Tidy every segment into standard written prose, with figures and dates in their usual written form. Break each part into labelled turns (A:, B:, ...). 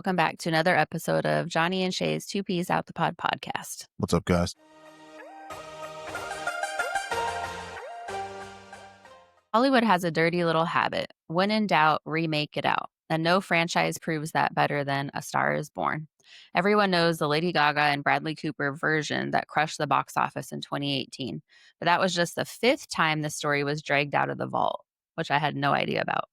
A: Welcome back to another episode of Johnny and Shay's Two Peas Out the Pod podcast.
B: What's up, guys?
A: Hollywood has a dirty little habit. When in doubt, remake it out. And no franchise proves that better than A Star is Born. Everyone knows the Lady Gaga and Bradley Cooper version that crushed the box office in 2018. But that was just the fifth time the story was dragged out of the vault, which I had no idea about.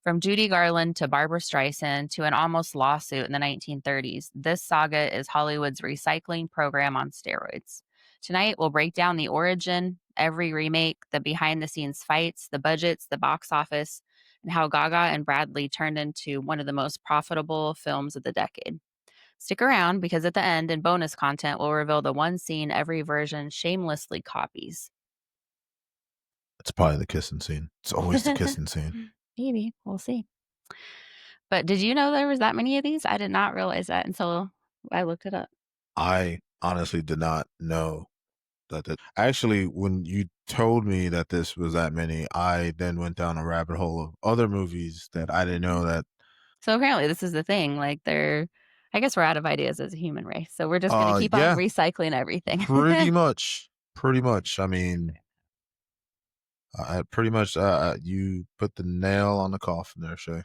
A: From Judy Garland to Barbra Streisand to an almost lawsuit in the 1930s, this saga is Hollywood's recycling program on steroids. Tonight, we'll break down the origin, every remake, the behind-the-scenes fights, the budgets, the box office, and how Gaga and Bradley turned into one of the most profitable films of the decade. Stick around because at the end, in bonus content, we'll reveal the one scene every version shamelessly copies.
B: It's probably the kissing scene. It's always the kissing scene.
A: Maybe. We'll see. But did you know there was that many of these? I did not realize that until I looked it up.
B: I honestly did not know that. Actually, when you told me that this was that many, I then went down a rabbit hole of other movies that I didn't know that.
A: So apparently this is the thing. Like I guess we're out of ideas as a human race. So we're just going to keep on recycling everything.
B: Pretty much. I mean, you put the nail on the coffin there, Shay.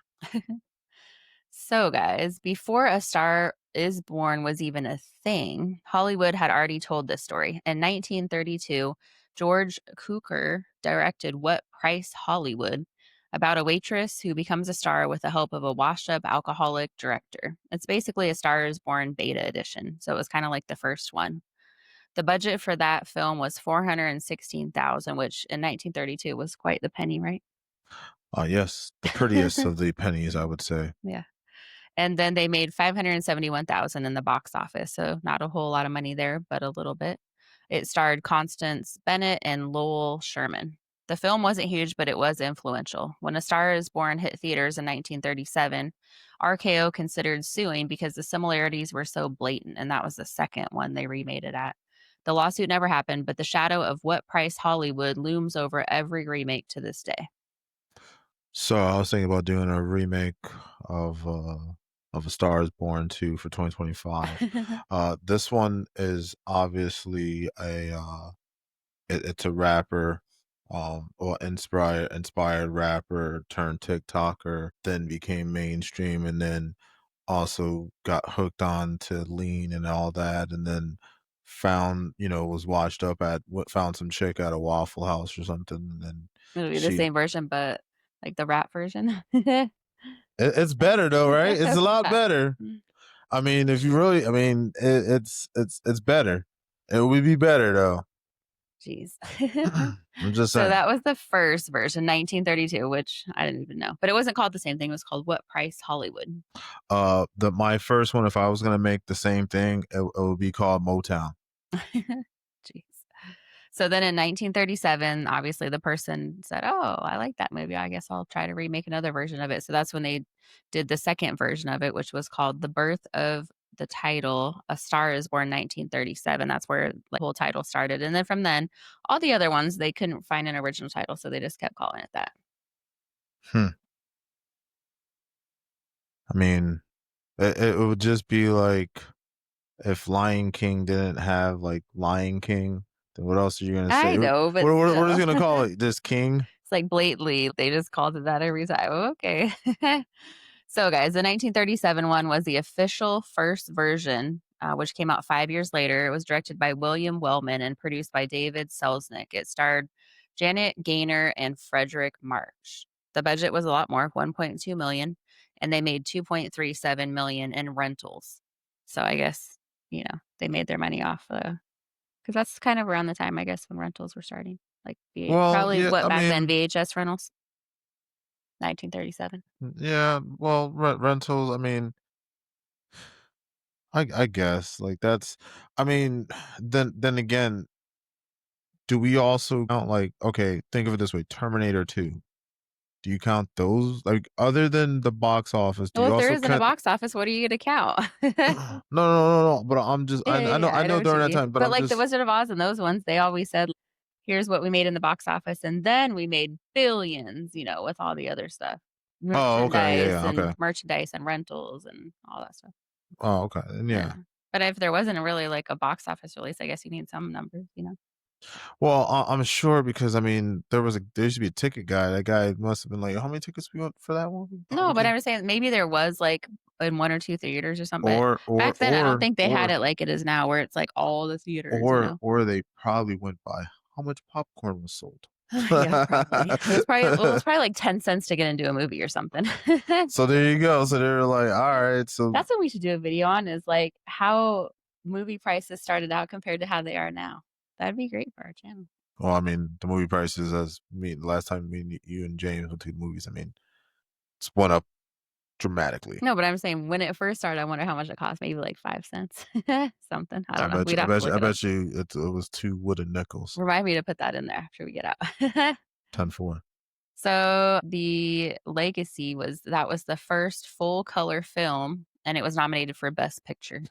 A: So, guys, before A Star is Born was even a thing, Hollywood had already told this story. In 1932, George Cukor directed What Price Hollywood, about a waitress who becomes a star with the help of a washed-up alcoholic director. It's basically A Star is Born beta edition, so it was kind of like the first one. The budget for that film was $416,000, which in 1932 was quite the penny, right?
B: Yes, the prettiest of the pennies, I would say.
A: Yeah. And then they made $571,000 in the box office, so not a whole lot of money there, but a little bit. It starred Constance Bennett and Lowell Sherman. The film wasn't huge, but it was influential. When A Star is Born hit theaters in 1937, RKO considered suing because the similarities were so blatant, and that was the second one they remade it at. The lawsuit never happened, but the shadow of What Price Hollywood looms over every remake to this day.
B: So I was thinking about doing a remake of A Star is Born 2 for 2025. This one is obviously it's a rapper, or inspired rapper turned TikToker, then became mainstream, and then also got hooked on to lean and all that, and then found was washed up found some chick at a Waffle House or something, and then
A: It'll be the same version, but like the rap version.
B: It's better though, right? It's a lot better. I mean, if you really, it's better. It would be better though.
A: Jeez.
B: I'm just saying.
A: So that was the first version, 1932, which I didn't even know. But it wasn't called the same thing. It was called What Price Hollywood.
B: My first one, if I was gonna make the same thing, it would be called Motown.
A: Jeez. So then in 1937, obviously the person said, "Oh, I like that movie. I guess I'll try to remake another version of it." So that's when they did the second version of it, which was called The Birth of the Title, A Star is Born 1937. That's where the whole title started. And then from then, all the other ones, they couldn't find an original title, so they just kept calling it that.
B: I mean, it would just be like if Lion King didn't have like Lion King. What else are you going to say?
A: I know, but
B: we're just going to call it this King.
A: It's like blatantly, they just called it that every time. Okay. So, guys, the 1937 one was the official first version, which came out 5 years later. It was directed by William Wellman and produced by David Selznick. It starred Janet Gaynor and Frederick March. The budget was a lot more, $1.2 million, and they made $2.37 million in rentals. So I guess, they made their money off because that's kind of around the time, I guess, when rentals were starting. Like back then, VHS rentals? 1937.
B: Yeah, well, rentals, I mean, I guess, like, that's, I mean, then again, do we also count, like, okay, think of it this way, Terminator 2. Do you count those? Like, other than the box office, do you
A: Well, if
B: also
A: there isn't a box office, what are you going to count?
B: No, but I'm just, I know during that time, but I'm
A: like
B: just,
A: The Wizard of Oz and those ones, they always said, here's what we made in the box office, and then we made billions, with all the other stuff.
B: Oh, okay, yeah, yeah, okay.
A: merchandise and rentals and all that stuff.
B: Oh, okay, then
A: Yeah.
B: yeah.
A: But if there wasn't really like a box office release, I guess you need some numbers, you know?
B: Well, I'm sure because, I mean, there used to be a ticket guy. That guy must have been like, "How many tickets we want for that movie? Oh,
A: No,
B: we
A: but
B: can."
A: I'm just saying maybe there was like in 1 or 2 theaters or something, but
B: Or or
A: back then I don't
B: or
A: think they had
B: or
A: it like it is now where it's like all the theaters, you know?
B: or they probably went by how much popcorn was sold.
A: Yeah, probably. It was probably like 10 cents to get into a movie or something.
B: So there you go. So they were like, "Alright, so."
A: That's what we should do a video on is like how movie prices started out compared to how they are now. That'd be great for our channel.
B: Well, I mean, the movie prices, as me the last time me and you and James went to the movies, I mean, it's went up dramatically.
A: No, but I'm saying when it first started, I wonder how much it cost. Maybe like 5 cents, something. I don't know. We'd have to look
B: I
A: it up.
B: bet you it was 2 wooden nickels,
A: Remind me to put that in there after we get out.
B: 10 for.
A: So the Legacy was the first full color film, and it was nominated for Best Picture.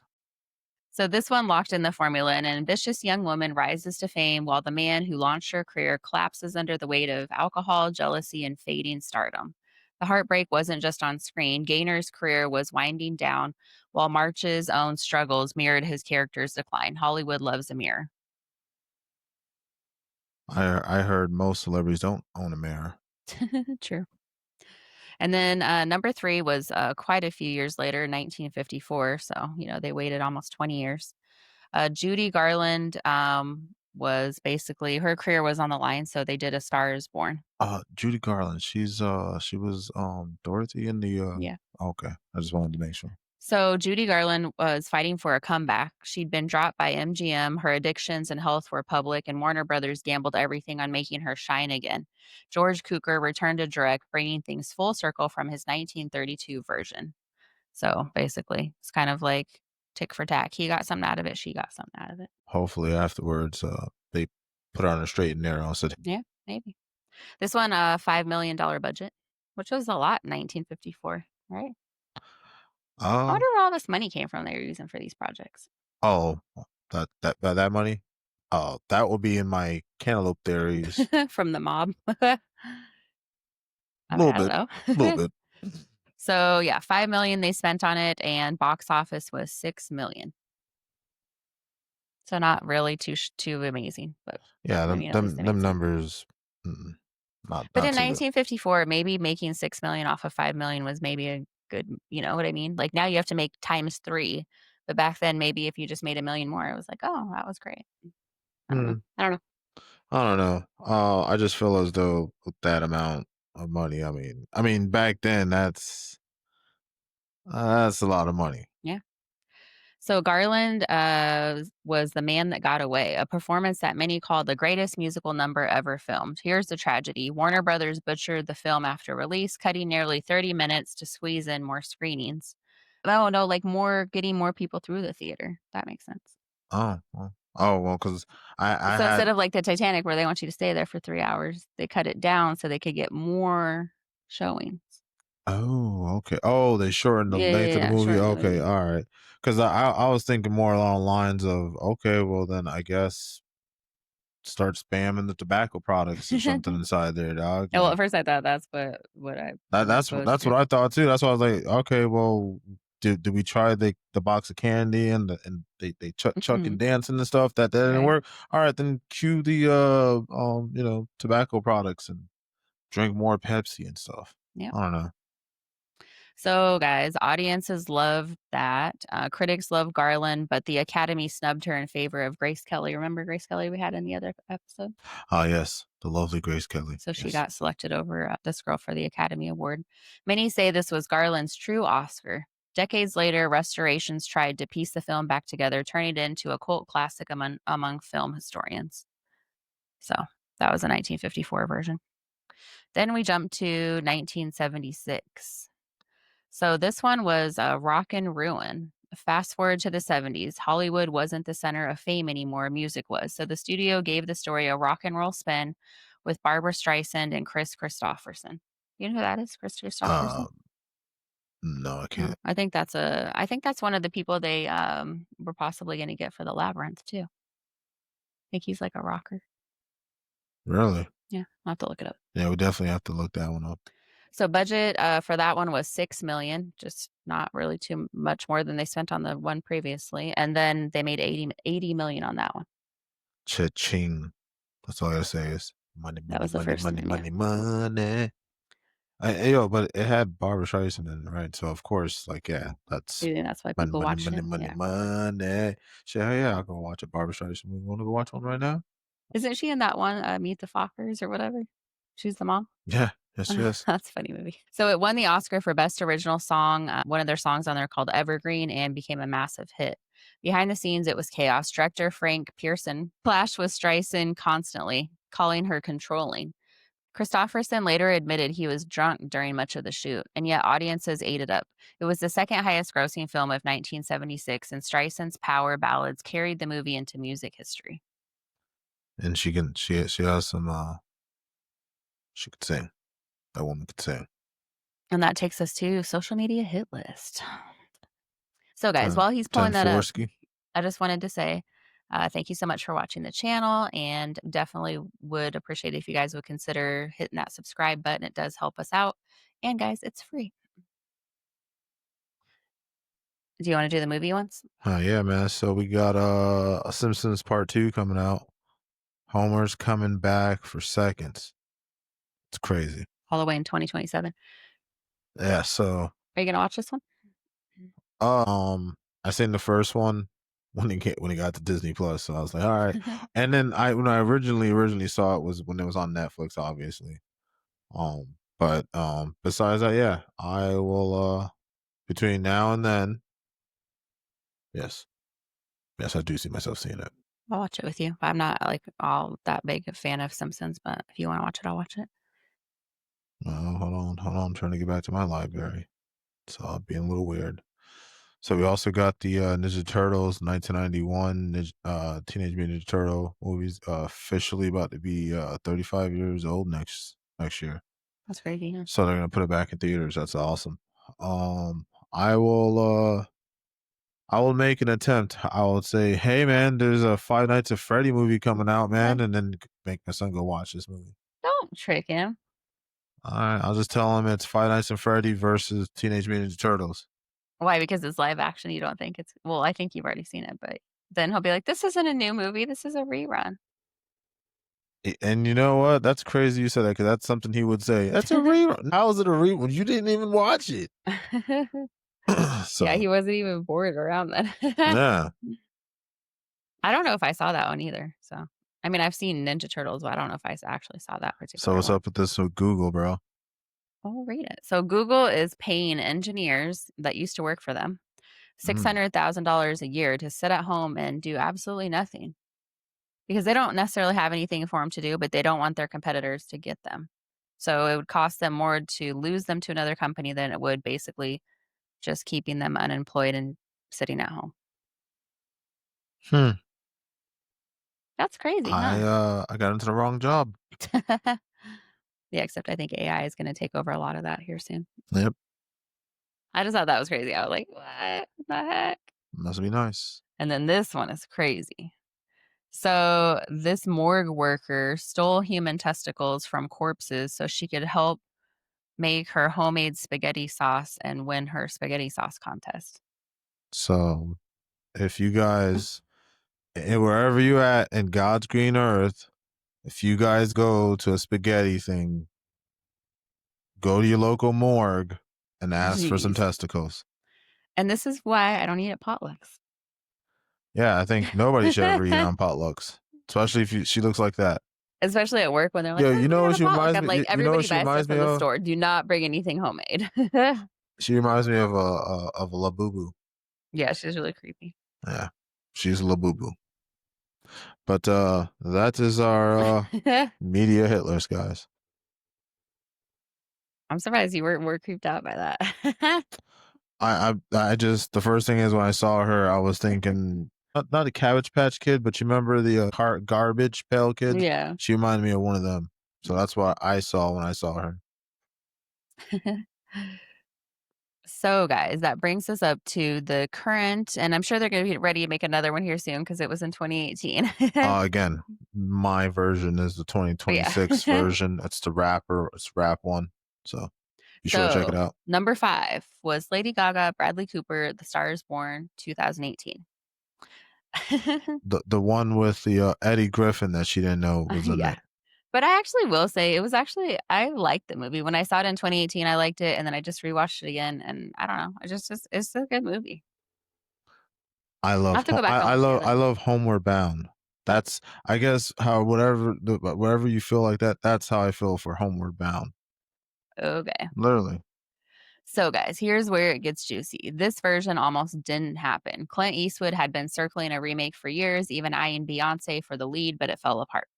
A: So this one locked in the formula. An ambitious young woman rises to fame while the man who launched her career collapses under the weight of alcohol, jealousy, and fading stardom. The heartbreak wasn't just on screen. Gaynor's career was winding down, while March's own struggles mirrored his character's decline. Hollywood loves a mirror.
B: I heard most celebrities don't own a mirror.
A: True. And then number three was quite a few years later, 1954. So, they waited almost 20 years. Judy Garland was basically her career was on the line, so they did A Star Is Born.
B: Judy Garland, she was, Dorothy in the,
A: Yeah.
B: okay, I just wanted to make sure.
A: So Judy Garland was fighting for a comeback. She'd been dropped by MGM. Her addictions and health were public, and Warner Brothers gambled everything on making her shine again. George Cukor returned to direct, bringing things full circle from his 1932 version. So basically, it's kind of like tick for tack. He got something out of it. She got something out of it.
B: Hopefully afterwards, they put her on a straight and narrow and said,
A: Yeah, maybe. This one, $5 million budget, which was a lot in 1954, right? I
B: "Uh,
A: wonder where all this money came from they were using for these projects.
B: oh, that money? Oh, that will be in my cantaloupe theories."
A: From the mob. I
B: A
A: mean,
B: little
A: I don't
B: bit, a little
A: know.
B: bit.
A: So, yeah, 5 million they spent on it, and box office was 6 million. So not really too amazing, but
B: Yeah,
A: I mean, at least they
B: them
A: made some.
B: numbers, mm,
A: But
B: not
A: in
B: too good.
A: 1954, maybe making 6 million off of 5 million was maybe a good, you know what I mean? Like now you have to make times three, but back then maybe if you just made 1 million more, it was like, oh, that was great. I don't know.
B: Hmm.
A: I don't know.
B: I don't know. I just feel as though with that amount of money, I mean, back then that's a lot of money.
A: Yeah. So Garland was the man that got away, a performance that many called the greatest musical number ever filmed. Here's the tragedy: Warner Brothers butchered the film after release, cutting nearly 30 minutes to squeeze in more screenings. Oh no, like getting more people through the theater. That makes sense.
B: Well, because I
A: So instead
B: had.
A: of like the Titanic, where they want you to stay there for 3 hours, they cut it down so they could get more showings.
B: Oh, okay. Oh, they shortened the
A: Yeah, yeah,
B: length of the
A: yeah.
B: movie.
A: Shorten the
B: Okay,
A: movie.
B: all right. Because I was thinking more along the lines of, okay, well then I guess start spamming the tobacco products or something inside there, dog.
A: Well, at
B: Like
A: first I thought that's what I was supposed
B: that's
A: to.
B: what I thought too. That's why I was like, okay, well, did we try the box of candy and they chuck and
A: Mhm.
B: dancing and stuff that didn't
A: Right.
B: work? All right, then cue the tobacco products and drink more Pepsi and stuff.
A: Yep.
B: I don't know.
A: So, guys, audiences love that. Critics love Garland, but the Academy snubbed her in favor of Grace Kelly. Remember Grace Kelly we had in the other episode?
B: Ah, yes, the lovely Grace Kelly.
A: So she
B: Yes.
A: got selected over this girl for the Academy Award. Many say this was Garland's true Oscar. Decades later, restorations tried to piece the film back together, turning it into a cult classic among film historians. So that was a 1954 version. Then we jump to 1976. So this one was a rock and ruin. Fast forward to the 70s, Hollywood wasn't the center of fame anymore, music was. So the studio gave the story a rock and roll spin with Barbra Streisand and Chris Christopherson. You know who that is, Chris
B: Uh,
A: Christopherson?
B: no, I
A: No,
B: can't.
A: I think that's one of the people they were possibly going to get for the Labyrinth too. I think he's like a rocker.
B: Really?
A: Yeah, I'll have to look it up.
B: Yeah, we definitely have to look that one up.
A: So budget, for that one was 6,000,000, just not really too much more than they spent on the one previously, and then they made 80,000,000 on that one.
B: Cha-ching. That's all I gotta say is money,
A: That
B: money,
A: was the
B: money,
A: first
B: money,
A: one, yeah.
B: money, money. Yo, but it had Barbra Streisand in it, right? So of course, like, yeah, that's
A: Yeah, that's why
B: money,
A: people
B: money,
A: watched
B: money,
A: it,
B: money,
A: yeah.
B: money. Shit, hell yeah, I'll go watch a Barbra Streisand movie. Wanna go watch one right now?
A: Isn't she in that one, Meet the Fockers or whatever? She's the mom?
B: Yeah, yes, yes.
A: That's a funny movie. So it won the Oscar for Best Original Song, one of their songs on there called Evergreen, and became a massive hit. Behind the scenes, it was chaos. Director Frank Pearson clashed with Streisand constantly, calling her controlling. Christopherson later admitted he was drunk during much of the shoot, and yet audiences ate it up. It was the second highest grossing film of 1976, and Streisand's power ballads carried the movie into music history.
B: And she has some she could sing. That woman could sing.
A: And that takes us to social media hit list. So, guys,
B: 10,
A: while he's
B: 10
A: pulling that up,
B: Forsky.
A: I just wanted to say thank you so much for watching the channel, and definitely would appreciate if you guys would consider hitting that subscribe button. It does help us out. And, guys, it's free. Do you want to do the movie ones?
B: Yeah, man. So we got a Simpsons Part 2 coming out. Homer's coming back for seconds. It's crazy.
A: All the way in 2027.
B: Yeah, so
A: Are you going to watch this one?
B: I seen the first one when it got to Disney Plus, so I was like, all right. And then when I originally saw it was when it was on Netflix, obviously. But besides that, yeah, I will between now and then, yes. Yes, I do see myself seeing it.
A: I'll watch it with you. I'm not like all that big a fan of Simpsons, but if you want to watch it, I'll watch it.
B: Hold on. I'm trying to get back to my library. So I'm being a little weird. So we also got the Ninja Turtles 1991 Teenage Mutant Ninja Turtle movies officially about to be 35 years old next year.
A: That's crazy, huh?
B: So they're gonna put it back in theaters. That's awesome. Um, I will I will make an attempt. I will say, hey man, there's a Five Nights at Freddy movie coming out,
A: What?
B: man, and then make my son go watch this movie.
A: Don't trick him.
B: All right, I'll just tell him it's Five Nights at Freddy versus Teenage Mutant Ninja Turtles.
A: Why? Because it's live action. You don't think it's, well, I think you've already seen it, but then he'll be like, this isn't a new movie. This is a rerun.
B: And you know what? That's crazy you said that because that's something he would say. That's a rerun. How is it a rerun? You didn't even watch it.
A: Yeah,
B: So
A: he wasn't even bored around then.
B: yeah.
A: I don't know if I saw that one either. So, I mean, I've seen Ninja Turtles, but I don't know if actually saw that
B: So
A: particular
B: what's
A: one.
B: up with this with Google, bro?
A: I'll read it. So, Google is paying engineers that used to work for them
B: Mm.
A: $600,000 a year to sit at home and do absolutely nothing because they don't necessarily have anything for them to do, but they don't want their competitors to get them. So, it would cost them more to lose them to another company than it would basically just keeping them unemployed and sitting at home.
B: Hmm.
A: That's crazy, huh?
B: I got into the wrong job.
A: Yeah, except I think AI is gonna take over a lot of that here soon.
B: Yep.
A: I just thought that was crazy. I was like, "What the heck?"
B: Must be nice.
A: And then this one is crazy. So, this morgue worker stole human testicles from corpses so she could help make her homemade spaghetti sauce and win her spaghetti sauce contest.
B: So if you guys wherever you at in God's green earth, if you guys go to a spaghetti thing, go to your local morgue and ask for some
A: Jeez.
B: testicles.
A: And this is why I don't eat at potlucks.
B: Yeah, I think nobody should ever eat on potlucks, especially if she looks like that.
A: Especially at work when they're like,
B: Yo,
A: "Oh,
B: you
A: we
B: know
A: got
B: what
A: a
B: she
A: potluck."
B: reminds
A: I'm
B: me?
A: like,
B: You know what
A: "Everybody
B: she
A: buy stuff
B: reminds me
A: from the
B: of?
A: store. Do not bring anything homemade."
B: She reminds me of a Labubu.
A: Yeah, she's really creepy.
B: Yeah, she's a Labubu. But that is our media hit list, guys.
A: I'm surprised you weren't more creeped out by that.
B: I just the first thing is when I saw her, I was thinking not a Cabbage Patch Kid, but you remember the garbage pail kids?
A: Yeah.
B: She reminded me of one of them, so that's what I saw when I saw her.
A: So, guys, that brings us up to the current, and I'm sure they're gonna be ready to make another one here soon because it was in 2018.
B: Again, my version is the
A: But yeah.
B: 2026 version. It's the rapper, it's rap one. So You sure to check it
A: So,
B: out?
A: number 5 was Lady Gaga, Bradley Cooper, The Star Is Born, 2018.
B: The one with the, Eddie Griffin that she didn't know was in
A: Yeah.
B: it.
A: But I actually will say it was actually I liked the movie. When I saw it in 2018, I liked it, and then I just rewatched it again, and I don't know, I just it's a good movie. I'll have to go back and watch it
B: I
A: again.
B: love Homeward Bound. That's I guess how whatever you feel like that, that's how I feel for Homeward Bound.
A: Okay.
B: Literally.
A: So, guys, here's where it gets juicy. This version almost didn't happen. Clint Eastwood had been circling a remake for years, even eyeing Beyonce for the lead, but it fell apart.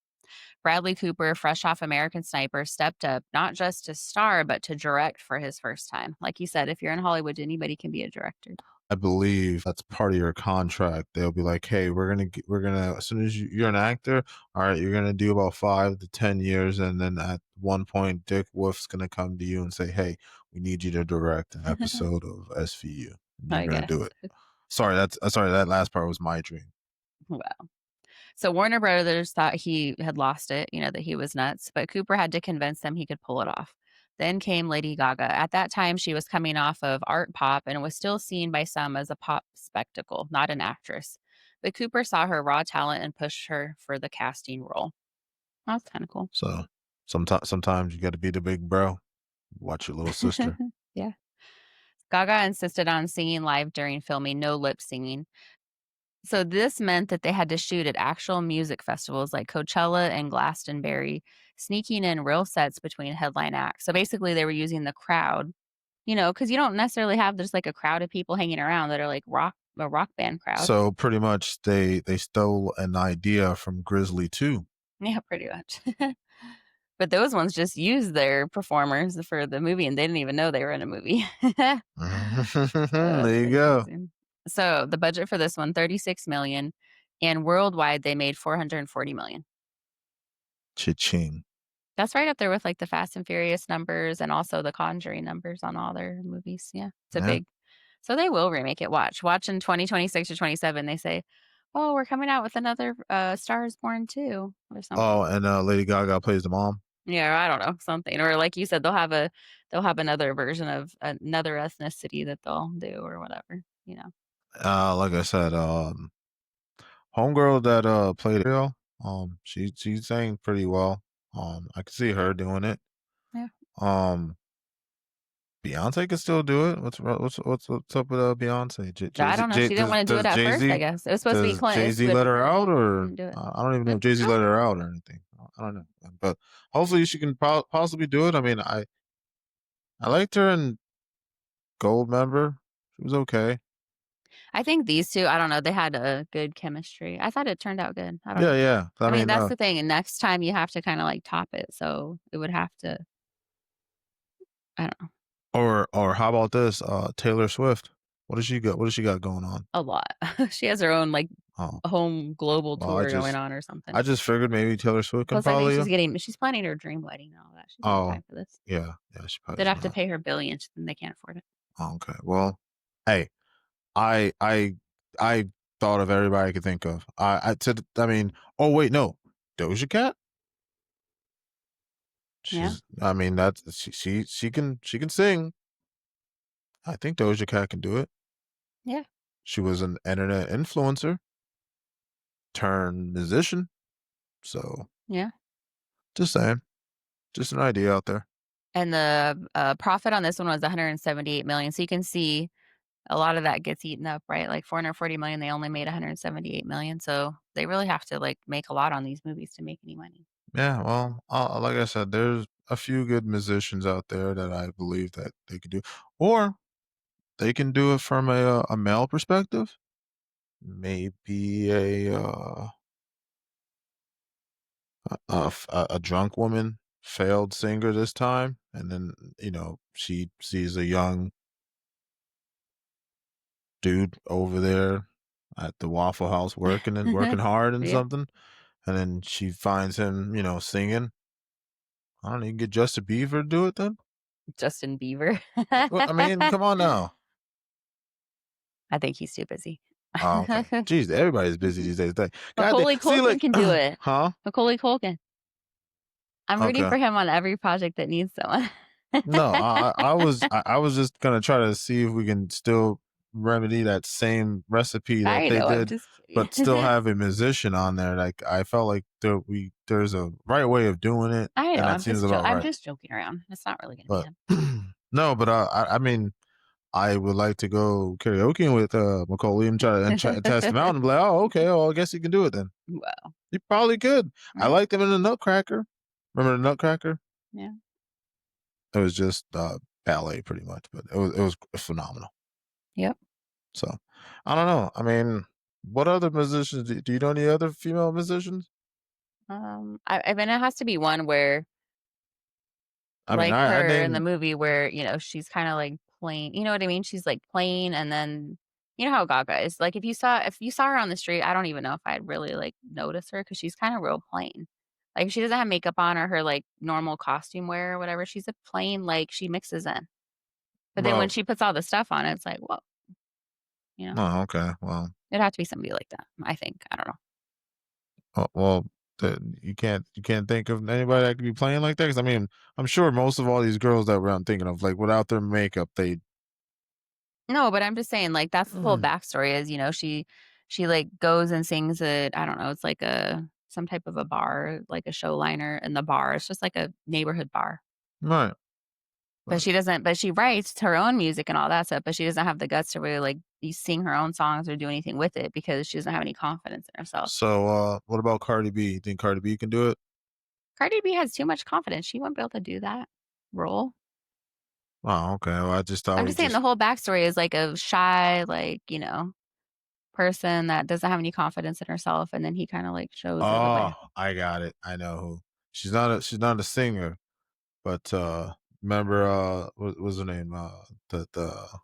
A: Bradley Cooper, fresh off American Sniper, stepped up not just to star, but to direct for his first time. Like you said, if you're in Hollywood, anybody can be a director.
B: I believe that's part of your contract. They'll be like, "Hey, we're gonna as soon as you're an actor, all right, you're gonna do about 5 to 10 years, and then at one point, Dick Wolf's gonna come to you and say, "Hey, we need you to direct an episode of SVU." And you're
A: I
B: gonna do
A: guess.
B: it. Sorry, that last part was my dream.
A: Wow. So Warner Brothers thought he had lost it, that he was nuts, but Cooper had to convince them he could pull it off. Then came Lady Gaga. At that time, she was coming off of art pop and was still seen by some as a pop spectacle, not an actress. But Cooper saw her raw talent and pushed her for the casting role. That's kind of cool.
B: So sometimes you got to be the big bro. Watch your little sister.
A: Yeah. Gaga insisted on singing live during filming, no lip singing. So this meant that they had to shoot at actual music festivals like Coachella and Glastonbury, sneaking in real sets between headline acts. So basically, they were using the crowd, because you don't necessarily have just like a crowd of people hanging around that are like a rock band crowd.
B: So pretty much they stole an idea from Grizzly too.
A: Yeah, pretty much. But those ones just used their performers for the movie and they didn't even know they were in a movie. That's
B: There you
A: pretty
B: go.
A: crazy. So the budget for this one, 36 million, and worldwide they made 440 million.
B: Cha-ching.
A: That's right up there with, like, the Fast and Furious numbers and also the Conjuring numbers on all their movies, yeah, it's a
B: Yeah.
A: big so they will remake it, watch in 2026 or '27, they say, "Oh, we're coming out with another, Star is Born 2," or something.
B: Oh, and, Lady Gaga plays the mom?
A: Yeah, I don't know, something, or like you said, they'll have another version of another ethnicity that they'll do or whatever.
B: Like I said, homegirl that, played Ariel, she sang pretty well. I could see her doing it.
A: Yeah.
B: Um, Beyonce can still do it. What's up with, Beyonce?
A: I don't know, she didn't wanna do it at first, I guess. It was supposed to be
B: Does
A: Clint
B: Jay-Z
A: Eastwood,
B: let
A: but
B: her
A: then
B: out,
A: he
B: or
A: didn't do it.
B: I don't even know
A: Hmm?
B: if Jay-Z
A: No?
B: let her out or anything. I don't know, but hopefully she can possibly do it. I mean, I liked her in Goldmember. She was okay.
A: I think these 2, I don't know, they had a good chemistry. I thought it turned out good. I don't
B: Yeah,
A: know.
B: yeah. I
A: I mean,
B: mean,
A: that's the thing, and next time you have to kinda, like, top it, so it would have to I don't know,
B: or how about this? Taylor Swift. What does she got going on?
A: a lot. She has her own, like,
B: Oh,
A: home global
B: well,
A: tour going on or something.
B: I just figured maybe Taylor Swift can
A: Plus, I think
B: follow you.
A: she's planning her dream wedding and all that. She doesn't have
B: Oh,
A: time for this.
B: yeah, yeah. She probably
A: They'd
B: does
A: have to
B: not.
A: pay her billions, and they can't afford it.
B: Oh, okay. Well, hey, I I I thought of everybody I could think of. I said, I mean, oh wait, no, Doja Cat.
A: Yeah,
B: I mean, that's she can sing. I think Doja Cat can do it.
A: yeah,
B: She was an internet influencer turned musician. So
A: yeah.
B: just saying, just an idea out there.
A: And the, profit on this one was 178,000,000, so you can see a lot of that gets eaten up, right? Like 440,000,000, they only made 178,000,000, so they really have to, like, make a lot on these movies to make any money.
B: Yeah, well, like I said, there's a few good musicians out there that I believe that they could do, or they can do it from a male perspective. Maybe a drunk woman, failed singer this time, and then she sees a young dude over there at the Waffle House working hard and
A: Yeah,
B: something, and then she finds him, singing. I don't know, you can get Justin Bieber to do it then.
A: Justin Bieber.
B: Well, I mean, come on now.
A: I think he's too busy.
B: Oh, okay. Jeez, everybody's busy these days. God damn.
A: Macaulay
B: See,
A: Culkin
B: like,
A: can do it.
B: huh?
A: Macaulay Culkin. I'm rooting
B: Okay.
A: for him on every project that needs someone.
B: No, I was just gonna try to see if we can still remedy that same recipe that
A: I
B: they
A: know, I'm
B: did,
A: just
B: but still
A: kidding.
B: have a musician on there. Like I felt like there's a right way of doing it,
A: I know,
B: and that seems about
A: I'm
B: right.
A: just joking around. It's not really gonna be
B: But
A: him.
B: no, but I mean, I would like to go karaoke with Macaulay and try and test him out and be like, oh, okay, well, I guess he can do it then.
A: Well,
B: He probably could. I
A: yeah,
B: liked him in the Nutcracker. Remember the Nutcracker?
A: yeah.
B: It was just ballet, pretty much, but it was phenomenal.
A: Yep.
B: So, I don't know. I mean, what other musicians do you know any other female musicians?
A: I mean, it has to be one where,
B: I mean,
A: like
B: I
A: her in the
B: named
A: movie where, she's kinda, like, plain, you know what I mean? She's, like, plain, and then you know how Gaga is, like, if you saw her on the street, I don't even know if I'd really, like, notice her because she's kinda real plain. Like, if she doesn't have makeup on or her, like, normal costume wear or whatever, she's a plain, like, she mixes in. But then when
B: well,
A: she puts all the stuff on, it's like, "Whoa," you know?
B: oh, okay, well,
A: It'd have to be somebody like that, I think, I don't know.
B: well, you can't think of anybody that could be playing like that. Because I mean, I'm sure most of all these girls that I'm thinking of, like without their makeup, they
A: No, but I'm just saying, like, that's the whole backstory is, she, like, goes and sings at I don't know, it's like some type of a bar, like a show liner in the bar. It's just like a neighborhood bar.
B: right,
A: But
B: but
A: she writes her own music and all that stuff, but she doesn't have the guts to really, like, sing her own songs or do anything with it because she doesn't have any confidence in herself.
B: so what about Cardi B? You think Cardi B can do it?
A: Cardi B has too much confidence. She wouldn't be able to do that role.
B: Oh, okay. Well, I just thought
A: I'm
B: we
A: just saying the
B: just
A: whole backstory is like a shy, like, person that doesn't have any confidence in herself, and then he kinda, like, shows her the
B: oh,
A: way.
B: I got it. I know who. She's not a singer, but remember what was her name? The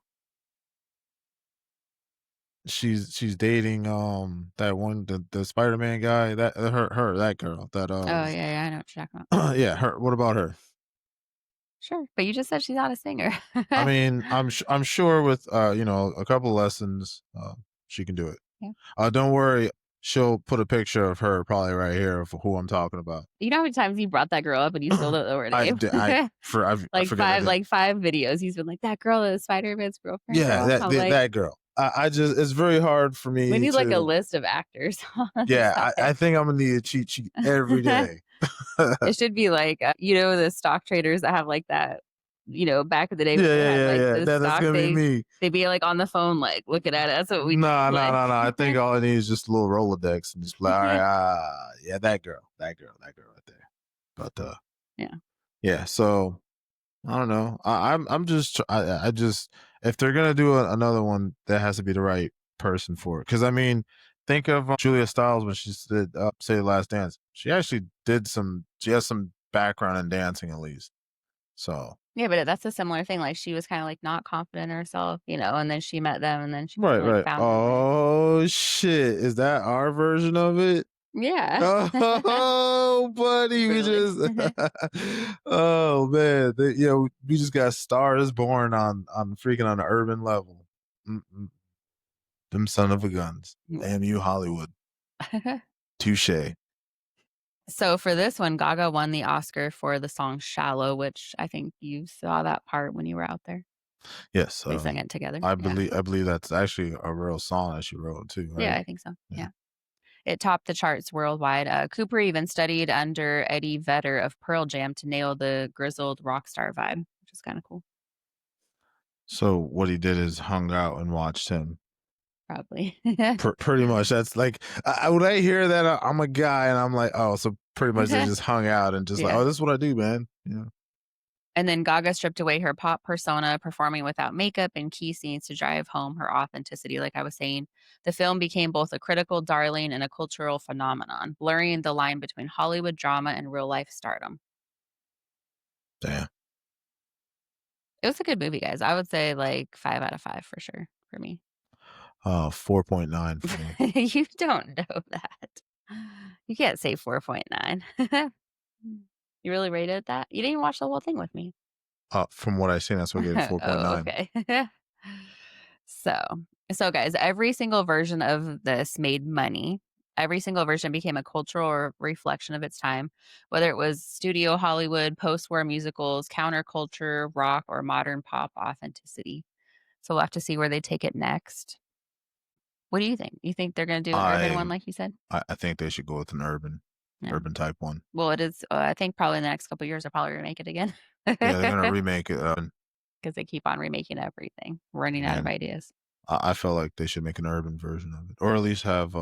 B: she's dating that one the Spider-Man guy that her that girl that
A: Oh, yeah, yeah, I know what you're talking about.
B: yeah, her. What about her?
A: Sure, but you just said she's not a singer.
B: I mean, I'm sure with a couple lessons she can do it.
A: Yeah.
B: Don't worry, she'll put a picture of her probably right here of who I'm talking about.
A: You know how many times you brought that girl up and you still don't know her name?
B: I
A: Like
B: forget that.
A: 5 videos, he's been like, "That girl is Spider-Man's girlfriend,
B: Yeah,
A: girl." I'm like,
B: that girl. I just it's very hard for
A: we
B: me
A: need, like, a
B: to.
A: list of actors on the
B: Yeah,
A: side.
B: I think I'm gonna need a cheat sheet every day.
A: It should be like, the stock traders that have, like, that back in the day
B: Yeah,
A: when they
B: yeah,
A: had,
B: yeah,
A: like,
B: yeah.
A: the
B: That's
A: stock,
B: gonna be me.
A: they'd be, like, on the phone, like, looking at it. That's what we need,
B: No, no,
A: like
B: no, no. I think all I need is just a little Rolodex and just be like, all right, yeah, that girl right there. But
A: Yeah.
B: yeah. So I don't know. I'm just I just if they're gonna do another one, that has to be the right person for it. Because I mean, think of Julia Stiles when she did "Say the Last Dance." She actually did some. She has some background in dancing at least. So
A: Yeah, but that's a similar thing, like, she was kinda, like, not confident in herself, and then she met them, and then she
B: right,
A: kinda, like,
B: right.
A: found them, right?
B: Oh shit! Is that our version of it?
A: Yeah.
B: Oh, buddy, we
A: Really.
B: just oh man, we just got stars born on freaking on an urban level. Mm-mm. Them son of a guns. Damn you, Hollywood. Touche.
A: So, for this one, Gaga won the Oscar for the song "Shallow," which I think you saw that part when you were out there.
B: Yes,
A: They sang it together. Yeah.
B: I believe that's actually a real song that she wrote too,
A: Yeah,
B: right?
A: I think so.
B: Yeah.
A: Yeah. It topped the charts worldwide. Cooper even studied under Eddie Vedder of Pearl Jam to nail the grizzled rock star vibe, which is kinda cool,
B: So what he did is hung out and watched him.
A: probably.
B: Pretty much. That's like when I hear that I'm a guy and I'm like, oh, so pretty much they just hung out and just like,
A: Yeah.
B: oh, this is what I do, man.
A: And then Gaga stripped away her pop persona, performing without makeup in key scenes to drive home her authenticity, like I was saying. The film became both a critical darling and a cultural phenomenon, blurring the line between Hollywood drama and real life stardom.
B: Damn.
A: It was a good movie, guys. I would say like 5 out of 5 for sure for me.
B: 4.9 for me.
A: You don't know that. You can't say 4.9. You really rated that? You didn't even watch the whole thing with me.
B: From what I seen, that's what I gave it
A: Oh,
B: 4.9.
A: okay. So so guys, every single version of this made money. Every single version became a cultural or reflection of its time, whether it was studio Hollywood, post war musicals, counterculture, rock, or modern pop authenticity. So we'll have to see where they take it next. What do you think? You think they're going to do an urban
B: I
A: one, like you said?
B: I think they should go with an
A: Yeah.
B: urban type one.
A: Well, it is. I think probably in the next couple of years, they'll probably remake it again
B: Yeah, they're
A: because
B: gonna remake it.
A: they keep on remaking everything, running out of
B: And
A: ideas.
B: I feel like they should make an urban version of it, or at least have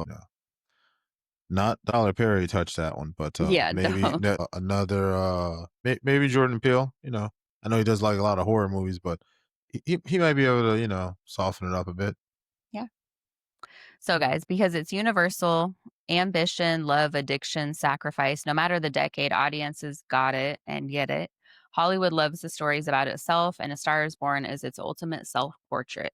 B: not Tyler Perry touch that one, but
A: Yeah,
B: maybe
A: don't.
B: another maybe Jordan Peele. I know he does like a lot of horror movies, but he might be able to soften it up a bit.
A: Yeah. So, guys, because it's universal ambition, love, addiction, sacrifice, no matter the decade, audiences got it and get it. Hollywood loves the stories about itself, and A Star is Born is its ultimate self portrait.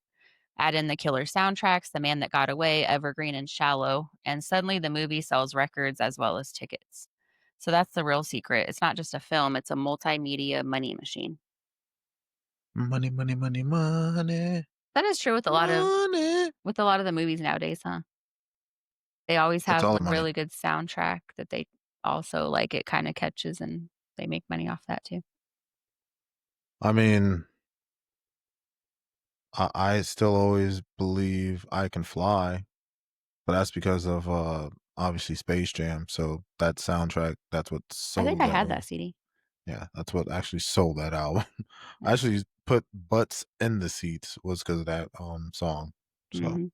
A: Add in the killer soundtracks, The Man That Got Away, Evergreen, and Shallow, and suddenly the movie sells records as well as tickets. So that's the real secret. It's not just a film, it's a multimedia money machine.
B: Money, money, money, money,
A: That is true
B: money.
A: with a lot of the movies nowadays, huh? They always
B: It's
A: have
B: all
A: a
B: the money.
A: really good soundtrack that they also like it kinda catches and they make money off that too.
B: I mean, I still always believe I can fly, but that's because of obviously Space Jam. So that soundtrack, that's what
A: I think
B: sold
A: I
B: that
A: had that
B: movie.
A: CD.
B: Yeah, that's what actually sold that album. I
A: Yeah.
B: actually put butts in the seats was because of that song. So
A: Mhm,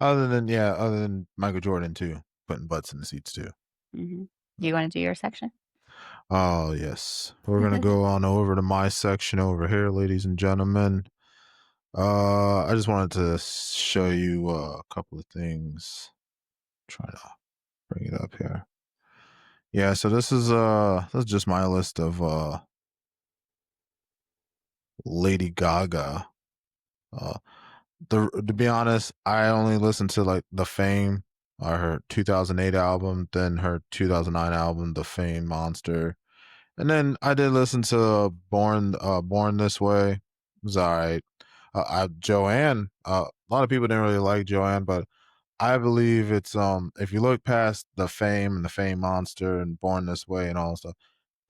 B: other than Michael Jordan too, putting butts in the seats too.
A: mhm. Do you wanna do your section?
B: Oh yes. We're gonna go on over to my section over here, ladies and gentlemen. I just wanted to show you a couple of things. Try to bring it up here. Yeah, so this is just my list of Lady Gaga. Uh to be honest, I only listened to like the Fame or her 2008 album, then her 2009 album, The Fame Monster. And then I did listen to Born This Way. It was all right. Joanne, a lot of people didn't really like Joanne, but I believe it's if you look past the Fame and the Fame Monster and Born This Way and all that stuff,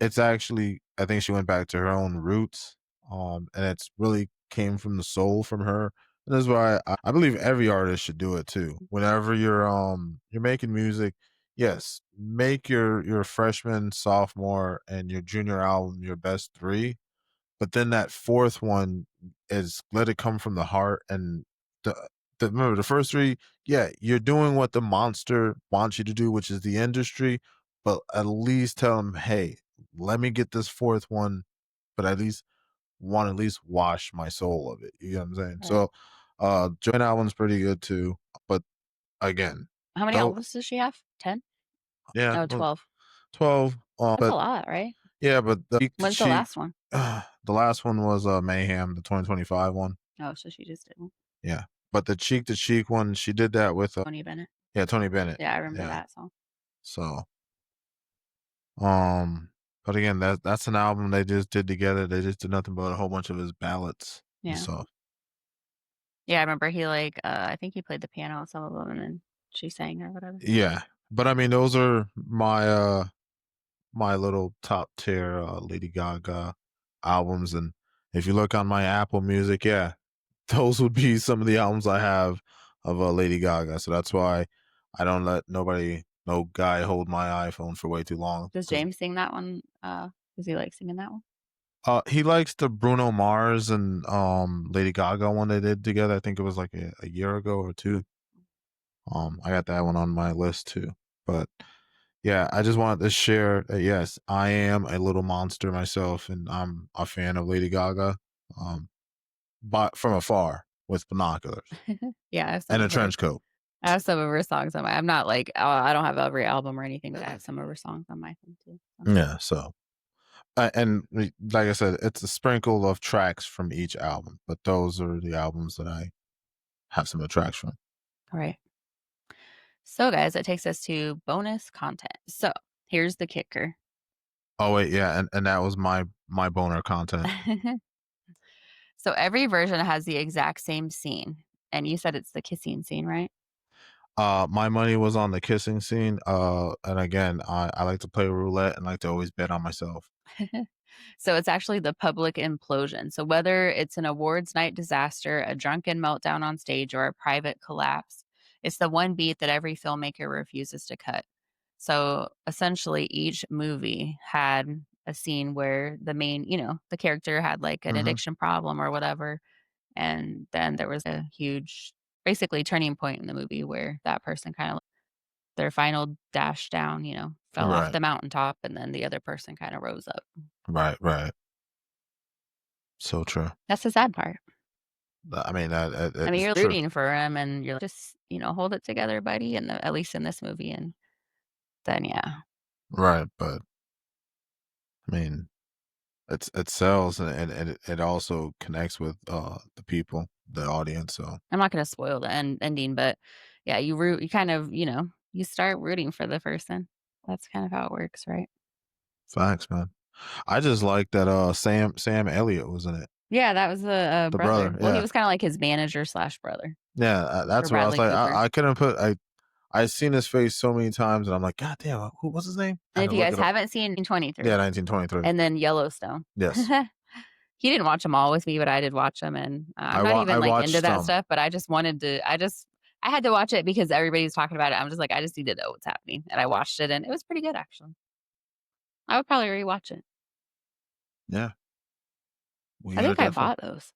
B: it's actually I think she went back to her own roots, and it's really came from the soul from her. And that's why I believe every artist should do it too. Whenever you're making music, yes, make your freshman, sophomore, and your junior album your best three, but then that fourth one is let it come from the heart and the remember the first three, yeah, you're doing what the monster wants you to do, which is the industry, but at least tell them, hey, let me get this fourth one, but at least want to at least wash my soul of it. You know what I'm saying?
A: Right.
B: So Joanne album's pretty good too. But again,
A: How many
B: though
A: albums does she have? 10?
B: yeah,
A: No,
B: well,
A: 12.
B: 12.
A: That's a
B: But
A: lot, right?
B: yeah, but the cheek to
A: When's the
B: cheek,
A: last one?
B: the last one was Mayhem, the 2025 one.
A: Oh, so she just did one.
B: Yeah. But the cheek to cheek one, she did that with
A: Tony Bennett.
B: yeah, Tony Bennett.
A: Yeah, I remember
B: Yeah.
A: that song.
B: So, um but again, that's an album they just did together. They just did nothing but a whole bunch of his ballads and
A: Yeah.
B: stuff.
A: Yeah, I remember he, like, I think he played the piano on some of them, and then she sang or whatever.
B: Yeah. But I mean, those are my little top tier Lady Gaga albums, and if you look on my Apple Music, yeah, those would be some of the albums I have of Lady Gaga. So that's why I don't let no guy hold my iPhone for way too long
A: Does
B: because
A: James sing that one? Does he like singing that one?
B: he likes the Bruno Mars and Lady Gaga one they did together. I think it was like a year ago or two. I got that one on my list too. But yeah, I just wanted to share that yes, I am a little monster myself, and I'm a fan of Lady Gaga. But from afar with binoculars
A: Yeah, I have some
B: and a
A: of her
B: trench coat.
A: I have some of her songs on my I'm not like, I don't have every album or anything, but I have some of her songs on my thing too, so.
B: Yeah, so like I said, it's a sprinkle of tracks from each album, but those are the albums that I have some of the tracks from.
A: Alright. So, guys, that takes us to bonus content. So, here's the kicker.
B: Oh wait, yeah, and that was my boner content.
A: So, every version has the exact same scene, and you said it's the kissing scene, right?
B: My money was on the kissing scene, and again, I like to play roulette and like to always bet on myself.
A: So it's actually the public implosion. So whether it's an awards night disaster, a drunken meltdown on stage, or a private collapse, it's the one beat that every filmmaker refuses to cut. So essentially, each movie had a scene where the main, the character had like an
B: Mhm.
A: addiction problem or whatever. And then there was a huge, basically, turning point in the movie where that person kind of their final dash down, fell off
B: Right.
A: the mountaintop and then the other person kind of rose up.
B: Right, right. So true.
A: That's the sad part.
B: I mean,
A: I
B: that
A: mean,
B: is
A: you're
B: true.
A: rooting for him and you're like, just, hold it together, buddy, at least in this movie, and then yeah.
B: Right, but I mean, it sells and it also connects with, the people, the audience, so
A: I'm not gonna spoil the ending, but yeah, you kind of, you start rooting for the person. That's kind of how it works, right?
B: facts, man. I just like that, Sam Elliott was in it,
A: Yeah, that was the,
B: the
A: brother.
B: brother,
A: Well, he
B: yeah.
A: was kinda like his manager/brother
B: Yeah,
A: for
B: that's what I was
A: Bradley
B: like,
A: Cooper.
B: I couldn't put I seen his face so many times, and I'm like, "God damn, who what's his name?" I
A: And
B: had
A: if
B: to
A: you
B: look
A: guys
B: it up.
A: haven't seen
B: Yeah,
A: 23
B: 1923.
A: and then Yellowstone.
B: Yes.
A: He didn't watch them all with me, but I did watch them, and I'm not
B: I
A: even, like, into
B: watched
A: that
B: some.
A: stuff, but I just wanted to I had to watch it because everybody was talking about it. I'm just like, "I just need to know what's happening," and I watched it, and it was pretty good, actually. I would probably rewatch it.
B: Yeah, we
A: I
B: gotta
A: think I
B: definitely
A: bought those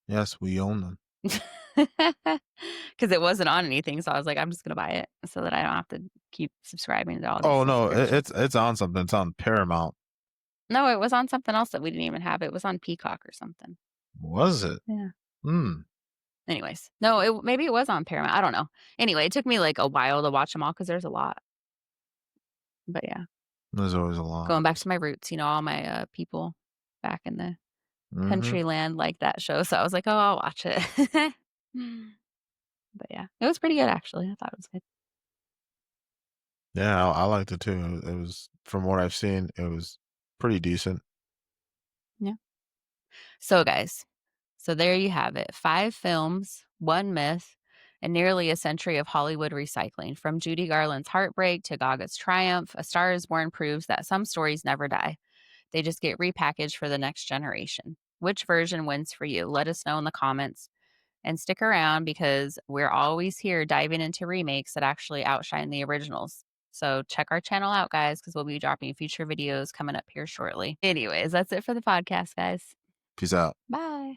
B: yes, we own them.
A: because it wasn't on anything, so I was like, "I'm just gonna buy it so that I don't have to keep subscribing to all these
B: Oh, no,
A: subscriptions."
B: it's on something, it's on Paramount.
A: No, it was on something else that we didn't even have. It was on Peacock or something.
B: Was it?
A: Yeah.
B: Hmm,
A: Anyways, no, maybe it was on Paramount, I don't know. Anyway, it took me, like, a while to watch them all because there's a lot, but yeah.
B: there's always a lot.
A: Going back to my roots, all my, people back in the
B: Mhm.
A: country land like that show, so I was like, "Oh, I'll watch it." But yeah, it was pretty good, actually. I thought it was good.
B: Yeah, I liked it too. It was from what I've seen, it was pretty decent.
A: Yeah. So, guys, there you have it. 5 films, 1 myth, and nearly a century of Hollywood recycling. From Judy Garland's heartbreak to Gaga's triumph, A Star Is Born proves that some stories never die. They just get repackaged for the next generation. Which version wins for you? Let us know in the comments. And stick around because we're always here diving into remakes that actually outshine the originals. So check our channel out, guys, because we'll be dropping future videos coming up here shortly. Anyways, that's it for the podcast, guys.
B: Peace out.
A: Bye.